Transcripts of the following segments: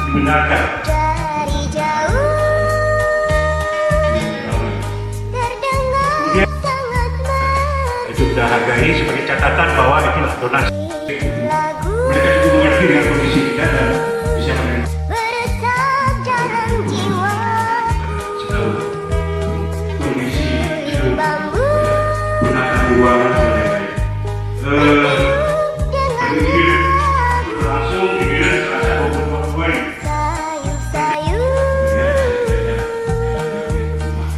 dibenarkan Dari jauh terdengar sangat itu kita hargai sebagai catatan bahwa itulah donasi. lagu Mereka juga mengerti dengan kondisi kita dan bisa menerima beresap dalam jiwa setahu kondisi dari bambu penata ruangan dan lain-lain. Langsung dibilang serasa bobot-bobot. sayup-sayup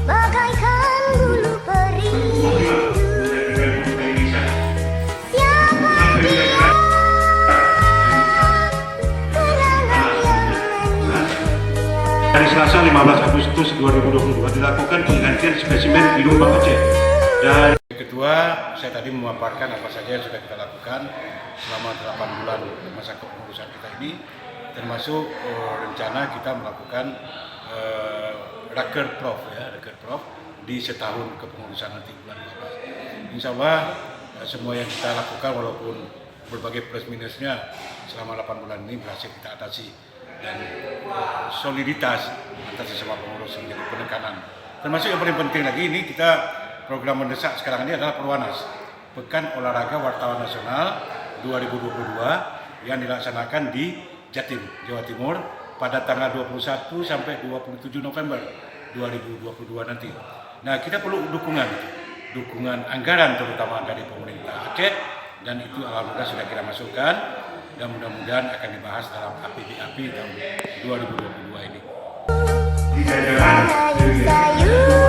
bagaikan bulu perindu. Siapa dia? Kenangan yang meninggalnya. Hari Selasa 15 Agustus 2022 dilakukan penggantian spesimen di Lubang Aceh. Dan kedua, saya tadi memaparkan apa saja yang sudah kita lakukan selama 8 bulan masa kepengurusan kita ini, termasuk rencana kita melakukan Raker Prof di setahun kepengurusan nanti bulan 12. Insya Allah semua yang kita lakukan walaupun berbagai plus minusnya selama 8 bulan ini berhasil kita atasi, dan soliditas antar sesama pengurus menjadi penekanan. Termasuk yang paling penting lagi ini kita program mendesak sekarang ini adalah Perwanas, Pekan Olahraga Wartawan Nasional 2022 yang dilaksanakan di Jatim, Jawa Timur pada tanggal 21 sampai 27 November 2022 nanti. Nah, kita perlu dukungan anggaran terutama dari pemerintah Aceh, dan itu alhamdulillah sudah kita masukkan dan mudah-mudahan akan dibahas dalam APBAP tahun 2022 ini. Sayup-sayup